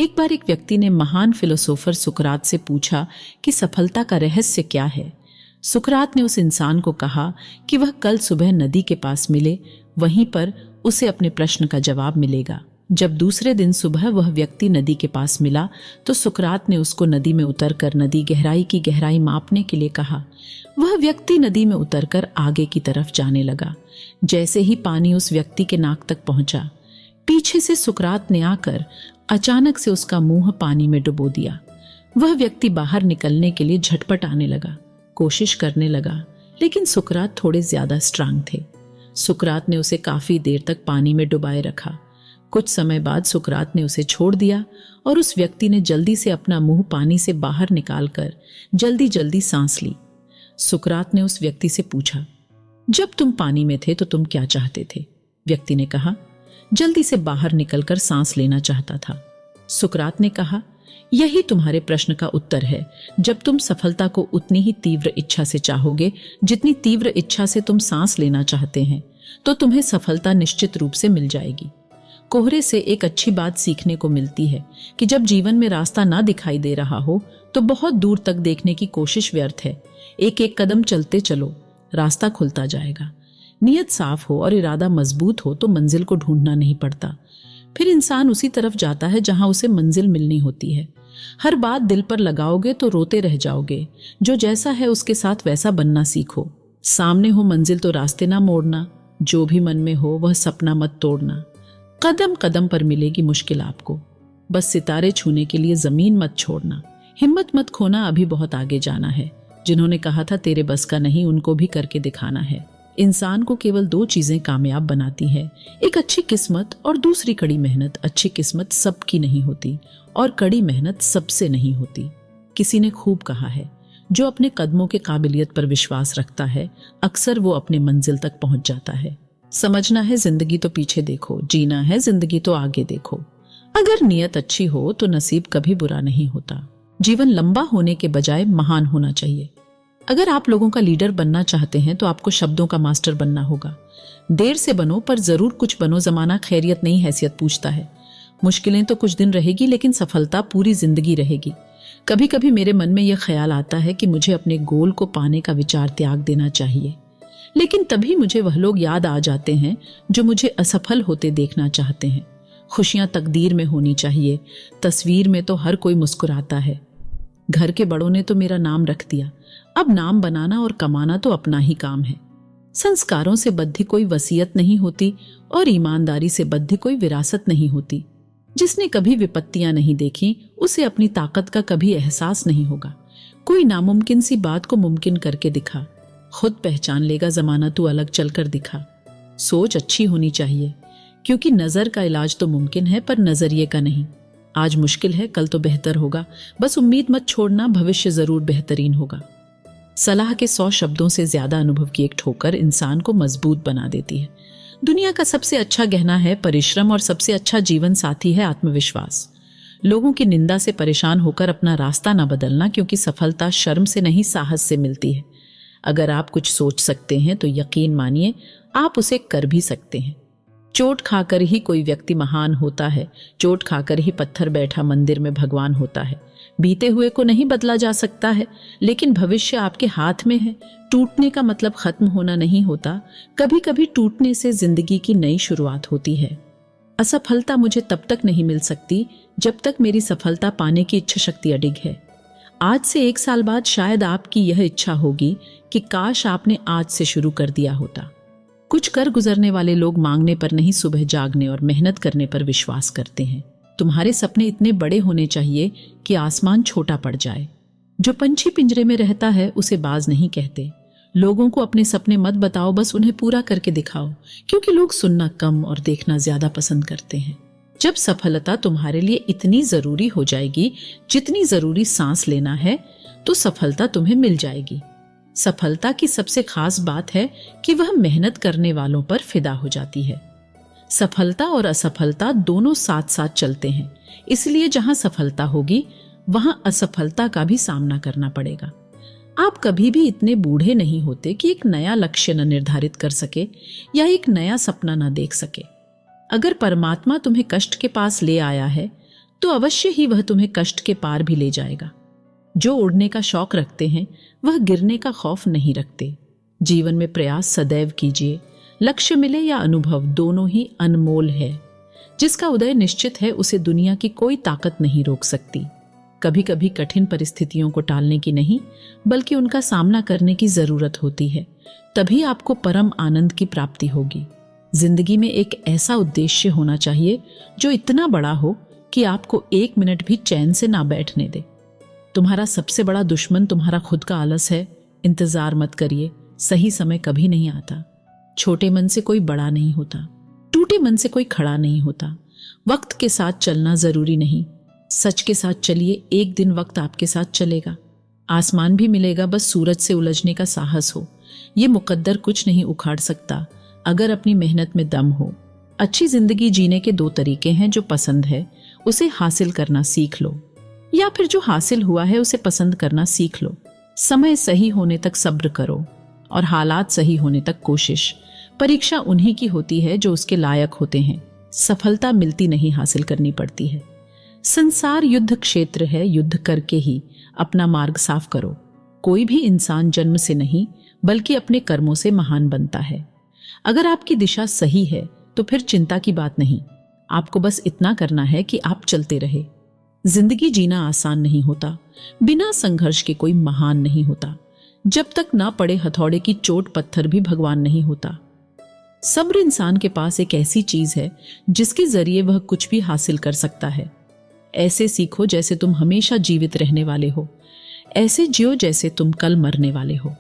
एक बार एक व्यक्ति ने महान फिलोसोफर सुकरात से पूछा कि सफलता का रहस्य क्या है। सुकरात ने उस इंसान को कहा कि वह कल सुबह नदी के पास मिले, वहीं पर उसे अपने प्रश्न का जवाब मिलेगा। जब दूसरे दिन सुबह वह व्यक्ति नदी के पास मिला तो सुकरात ने उसको नदी में उतरकर नदी गहराई की गहराई मापने के लिए कहा। वह व्यक्ति नदी में उतरकर आगे की तरफ जाने लगा। जैसे ही पानी उस व्यक्ति के नाक तक पहुंचा, पीछे से सुकरात ने आकर अचानक से उसका मुंह पानी में डुबो दिया। वह व्यक्ति बाहर निकलने के लिए झटपट आने लगा, कोशिश करने लगा, लेकिन सुकरात थोड़े ज्यादा स्ट्रांग थे। सुकरात ने उसे काफी देर तक पानी में डुबाए रखा। कुछ समय बाद सुकरात ने उसे छोड़ दिया और उस व्यक्ति ने जल्दी से अपना मुंह पानी से बाहर निकालकर जल्दी जल्दी सांस ली। सुकरात ने उस व्यक्ति से पूछा, जब तुम पानी में थे तो तुम क्या चाहते थे? व्यक्ति ने कहा, जल्दी से बाहर निकलकर सांस लेना चाहता था। सुकरात ने कहा, यही तुम्हारे प्रश्न का उत्तर है। जब तुम सफलता को उतनी ही तीव्र इच्छा से चाहोगे जितनी तीव्र इच्छा से तुम सांस लेना चाहते हैं, तो तुम्हें सफलता निश्चित रूप से मिल जाएगी। कोहरे से एक अच्छी बात सीखने को मिलती है कि जब जीवन में रास्ता ना दिखाई दे रहा हो तो बहुत दूर तक देखने की कोशिश व्यर्थ है। एक एक कदम चलते चलो, रास्ता खुलता जाएगा। नियत साफ हो और इरादा मजबूत हो तो मंजिल को ढूंढना नहीं पड़ता। फिर इंसान उसी तरफ जाता है जहां उसे मंजिल मिलनी होती है। हर बात दिल पर लगाओगे तो रोते रह जाओगे। जो जैसा है उसके साथ वैसा बनना सीखो। सामने हो मंजिल तो रास्ते ना मोड़ना। जो भी मन में हो वह सपना मत तोड़ना। कदम कदम पर मिलेगी मुश्किल आपको, बस सितारे छूने के लिए जमीन मत छोड़ना। हिम्मत मत खोना, अभी बहुत आगे जाना है। जिन्होंने कहा था तेरे बस का नहीं, उनको भी करके दिखाना है। इंसान को केवल दो चीजें कामयाब बनाती है, एक अच्छी किस्मत और दूसरी कड़ी मेहनत। अच्छी किस्मत सबकी नहीं होती और कड़ी मेहनत सबसे नहीं होती। किसी ने खूब कहा है, जो अपने कदमों के काबिलियत पर विश्वास रखता है अक्सर वो अपने मंजिल तक पहुंच जाता है। समझना है जिंदगी तो पीछे देखो, जीना है जिंदगी तो आगे देखो। अगर नियत अच्छी हो तो नसीब कभी बुरा नहीं होता। जीवन लंबा होने के बजाय महान होना चाहिए। अगर आप लोगों का लीडर बनना चाहते हैं तो आपको शब्दों का मास्टर बनना होगा। देर से बनो पर जरूर कुछ बनो। जमाना खैरियत नहीं हैसियत पूछता है। मुश्किलें तो कुछ दिन रहेगी लेकिन सफलता पूरी जिंदगी रहेगी। कभी कभी मेरे मन में यह ख्याल आता है कि मुझे अपने गोल को पाने का विचार त्याग देना चाहिए, लेकिन तभी मुझे वह लोग याद आ जाते हैं जो मुझे असफल होते देखना चाहते हैं। खुशियां तकदीर में होनी चाहिए, तस्वीर में तो हर कोई मुस्कुराता है। घर के बड़ों ने तो मेरा नाम रख दिया, अब नाम बनाना और कमाना तो अपना ही काम है। संस्कारों से बद्धी कोई वसीयत नहीं होती और ईमानदारी से बद्धी कोई विरासत नहीं होती। जिसने कभी विपत्तियां नहीं देखी उसे अपनी ताकत का कभी एहसास नहीं होगा। कोई नामुमकिन सी बात को मुमकिन करके दिखा, खुद पहचान लेगा जमाना तू अलग चलकर दिखा। सोच अच्छी होनी चाहिए, क्योंकि नजर का इलाज तो मुमकिन है पर नजरिए का नहीं। आज मुश्किल है, कल तो बेहतर होगा। बस उम्मीद मत छोड़ना, भविष्य जरूर बेहतरीन होगा। सलाह के 100 शब्दों से ज्यादा अनुभव की एक ठोकर इंसान को मजबूत बना देती है। दुनिया का सबसे अच्छा गहना है परिश्रम और सबसे अच्छा जीवन साथी है आत्मविश्वास। लोगों की निंदा से परेशान होकर अपना रास्ता ना बदलना, क्योंकि सफलता शर्म से नहीं साहस से मिलती है। अगर आप कुछ सोच सकते हैं तो यकीन मानिए आप उसे कर भी सकते हैं। चोट खाकर ही कोई व्यक्ति महान होता है। चोट खाकर ही पत्थर बैठा मंदिर में भगवान होता है। बीते हुए को नहीं बदला जा सकता है, लेकिन भविष्य आपके हाथ में है। टूटने का मतलब खत्म होना नहीं होता, कभी कभी टूटने से जिंदगी की नई शुरुआत होती है। असफलता मुझे तब तक नहीं मिल सकती जब तक मेरी सफलता पाने की इच्छा शक्ति अडिग है। आज से 1 साल बाद शायद आपकी यह इच्छा होगी कि काश आपने आज से शुरू कर दिया होता। कुछ कर गुजरने वाले लोग मांगने पर नहीं, सुबह जागने और मेहनत करने पर विश्वास करते हैं। तुम्हारे सपने इतने बड़े होने चाहिए कि आसमान छोटा पड़ जाए। जो पंछी पिंजरे में रहता है उसे बाज नहीं कहते। लोगों को अपने सपने मत बताओ, बस उन्हें पूरा करके दिखाओ, क्योंकि लोग सुनना कम और देखना ज्यादा पसंद करते हैं। जब सफलता तुम्हारे लिए इतनी जरूरी हो जाएगी जितनी जरूरी सांस लेना है, तो सफलता तुम्हें मिल जाएगी। सफलता की सबसे खास बात है कि वह मेहनत करने वालों पर फिदा हो जाती है। सफलता और असफलता दोनों साथ साथ चलते हैं, इसलिए जहां सफलता होगी वहां असफलता का भी सामना करना पड़ेगा। आप कभी भी इतने बूढ़े नहीं होते कि एक नया लक्ष्य न निर्धारित कर सके या एक नया सपना न देख सके। अगर परमात्मा तुम्हें कष्ट के पास ले आया है तो अवश्य ही वह तुम्हें कष्ट के पार भी ले जाएगा। जो उड़ने का शौक रखते हैं वह गिरने का खौफ नहीं रखते। जीवन में प्रयास सदैव कीजिए। लक्ष्य मिले या अनुभव, दोनों ही अनमोल है। जिसका उदय निश्चित है उसे दुनिया की कोई ताकत नहीं रोक सकती। कभी कभी कठिन परिस्थितियों को टालने की नहीं, बल्कि उनका सामना करने की जरूरत होती है। तभी आपको परम आनंद की प्राप्ति होगी। जिंदगी में एक ऐसा उद्देश्य होना चाहिए जो इतना बड़ा हो कि आपको 1 मिनट भी चैन से ना बैठने दे। तुम्हारा सबसे बड़ा दुश्मन तुम्हारा खुद का आलस है। इंतजार मत करिए, सही समय कभी नहीं आता। छोटे मन से कोई बड़ा नहीं होता, टूटे मन से कोई खड़ा नहीं होता। वक्त के साथ चलना जरूरी नहीं, सच के साथ चलिए। एक दिन वक्त आपके साथ चलेगा, आसमान भी मिलेगा, बस सूरज से उलझने का साहस हो। ये मुकद्दर कुछ नहीं उखाड़ सकता अगर अपनी मेहनत में दम हो। अच्छी जिंदगी जीने के 2 तरीके हैं। जो पसंद है उसे हासिल करना सीख लो, या फिर जो हासिल हुआ है उसे पसंद करना सीख लो। समय सही होने तक सब्र करो और हालात सही होने तक कोशिश। परीक्षा उन्हीं की होती है जो उसके लायक होते हैं। सफलता मिलती नहीं, हासिल करनी पड़ती है। संसार युद्ध क्षेत्र है, युद्ध करके ही अपना मार्ग साफ करो। कोई भी इंसान जन्म से नहीं बल्कि अपने कर्मों से महान बनता है। अगर आपकी दिशा सही है तो फिर चिंता की बात नहीं। आपको बस इतना करना है कि आप चलते रहे। जिंदगी जीना आसान नहीं होता, बिना संघर्ष के कोई महान नहीं होता। जब तक ना पड़े हथौड़े की चोट, पत्थर भी भगवान नहीं होता। सब्र इंसान के पास एक ऐसी चीज है जिसके जरिए वह कुछ भी हासिल कर सकता है। ऐसे सीखो जैसे तुम हमेशा जीवित रहने वाले हो। ऐसे जियो जैसे तुम कल मरने वाले हो।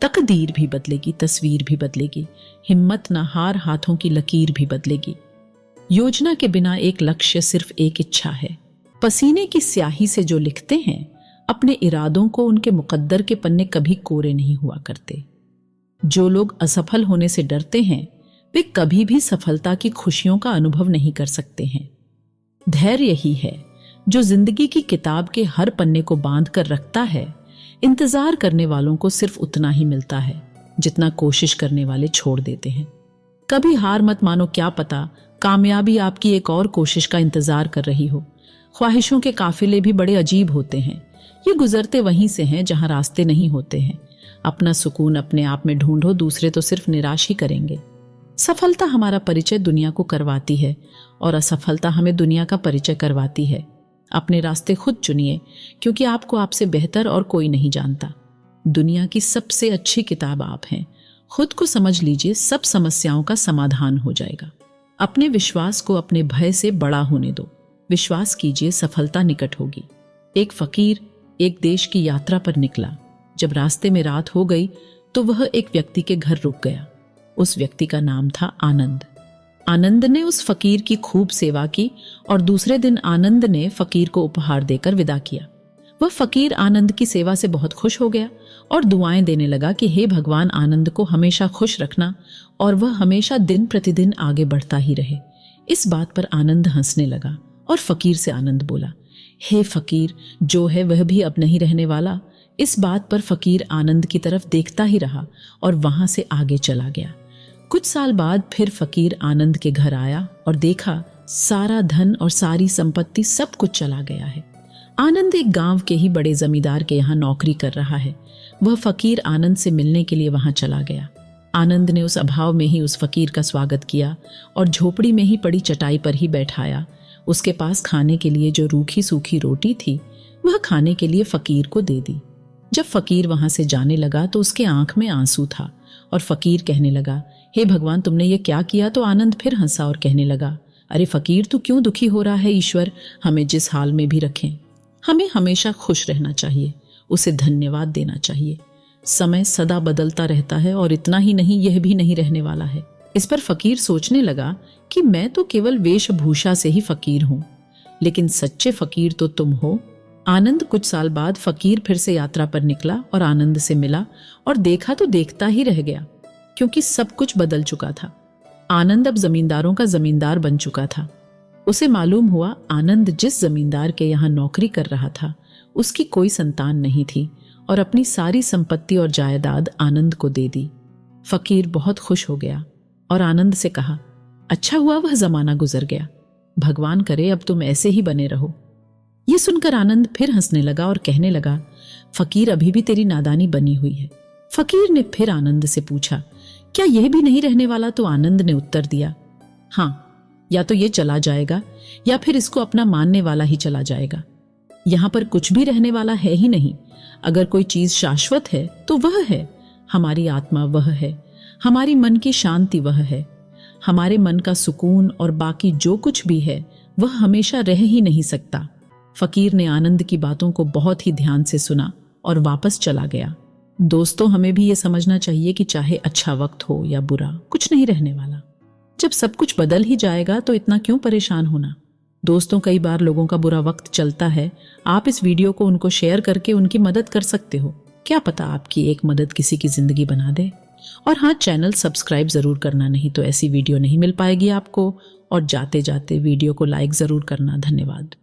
तकदीर भी बदलेगी, तस्वीर भी बदलेगी। हिम्मत ना हार, हाथों की लकीर भी बदलेगी। योजना के बिना एक लक्ष्य, सिर्फ एक इच्छा है। पसीने की स्याही से जो लिखते हैं अपने इरादों को, उनके मुकद्दर के पन्ने कभी कोरे नहीं हुआ करते। जो लोग असफल होने से डरते हैं वे कभी भी सफलता की खुशियों का अनुभव नहीं कर सकते हैं। धैर्य ही है जो जिंदगी की किताब के हर पन्ने को बांध कर रखता है। इंतजार करने वालों को सिर्फ उतना ही मिलता है जितना कोशिश करने वाले छोड़ देते हैं। कभी हार मत मानो, क्या पता कामयाबी आपकी एक और कोशिश का इंतजार कर रही हो। ख्वाहिशों के काफिले भी बड़े अजीब होते हैं। ये गुजरते वहीं से हैं जहां रास्ते नहीं होते हैं। अपना सुकून अपने आप में ढूंढो, दूसरे तो सिर्फ निराश ही करेंगे। सफलता हमारा परिचय दुनिया को करवाती है और असफलता हमें दुनिया का परिचय करवाती है। अपने रास्ते खुद चुनिए, क्योंकि आपको आपसे बेहतर और कोई नहीं जानता। दुनिया की सबसे अच्छी किताब आप हैं। खुद को समझ लीजिए, सब समस्याओं का समाधान हो जाएगा। अपने विश्वास को अपने भय से बड़ा होने दो। विश्वास कीजिए, सफलता निकट होगी। एक फकीर एक देश की यात्रा पर निकला। जब रास्ते में रात हो गई तो वह एक व्यक्ति के घर रुक गया। उस व्यक्ति का नाम था आनंद। आनंद ने उस फकीर की खूब सेवा की और दूसरे दिन आनंद ने फकीर को उपहार देकर विदा किया। वह फकीर आनंद की सेवा से बहुत खुश हो गया और दुआएं देने लगा कि हे भगवान, आनंद को हमेशा खुश रखना और वह हमेशा दिन प्रतिदिन आगे बढ़ता ही रहे। इस बात पर आनंद हंसने लगा और फकीर से आनंद बोला, हे फकीर, जो है वह भी अब नहीं रहने वाला। इस बात पर फकीर आनंद की तरफ देखता ही रहा और वहां से आगे चला गया। कुछ साल बाद फिर फकीर आनंद के घर आया और देखा सारा धन और सारी संपत्ति सब कुछ चला गया है। आनंद एक गांव के ही बड़े जमींदार के यहाँ नौकरी कर रहा है। वह फकीर आनंद से मिलने के लिए वहां चला गया। आनंद ने उस अभाव में ही उस फकीर का स्वागत किया और झोपड़ी में ही पड़ी चटाई पर ही बैठाया। उसके पास खाने के लिए जो रूखी सूखी रोटी थी वह खाने के लिए फकीर को दे दी। जब फकीर वहां से जाने लगा तो उसके आंख में आंसू था और फकीर कहने लगा, हे भगवान, तुमने ये क्या किया? तो आनंद फिर हंसा और कहने लगा, अरे फकीर, तू क्यों दुखी हो रहा है? ईश्वर हमें जिस हाल में भी रखें, हमें हमेशा खुश रहना चाहिए, उसे धन्यवाद देना चाहिए। समय सदा बदलता रहता है और इतना ही नहीं, यह भी नहीं रहने वाला है। इस पर फकीर सोचने लगा कि मैं तो केवल वेशभूषा से ही फकीर हूं, लेकिन सच्चे फकीर तो तुम हो। आनंद कुछ साल बाद फकीर फिर से यात्रा पर निकला और आनंद से मिला और देखा तो देखता ही रह गया, क्योंकि सब कुछ बदल चुका था। आनंद अब जमींदारों का जमींदार बन चुका था। उसे मालूम हुआ आनंद जिस जमींदार के यहाँ नौकरी कर रहा था उसकी कोई संतान नहीं थी और अपनी सारी संपत्ति और जायदाद आनंद को दे दी। फकीर बहुत खुश हो गया और आनंद से कहा, अच्छा हुआ वह जमाना गुजर गया। भगवान करे अब तुम ऐसे ही बने रहो। ये सुनकर आनंद फिर हंसने लगा और कहने लगा, फकीर अभी भी तेरी नादानी बनी हुई है। फकीर ने फिर आनंद से पूछा, क्या यह भी नहीं रहने वाला? तो आनंद ने उत्तर दिया, हाँ, या तो ये चला जाएगा या फिर इसको अपना मानने वाला ही चला जाएगा। यहां पर कुछ भी रहने वाला है ही नहीं। अगर कोई चीज शाश्वत है तो वह है हमारी आत्मा, वह है हमारी मन की शांति, वह है हमारे मन का सुकून, और बाकी जो कुछ भी है वह हमेशा रह ही नहीं सकता। फकीर ने आनंद की बातों को बहुत ही ध्यान से सुना और वापस चला गया। दोस्तों, हमें भी ये समझना चाहिए कि चाहे अच्छा वक्त हो या बुरा, कुछ नहीं रहने वाला। जब सब कुछ बदल ही जाएगा तो इतना क्यों परेशान होना। दोस्तों, कई बार लोगों का बुरा वक्त चलता है। आप इस वीडियो को उनको शेयर करके उनकी मदद कर सकते हो। क्या पता आपकी एक मदद किसी की जिंदगी बना दे। और हाँ, चैनल सब्सक्राइब जरूर करना, नहीं तो ऐसी वीडियो नहीं मिल पाएगी आपको। और जाते जाते वीडियो को लाइक जरूर करना। धन्यवाद।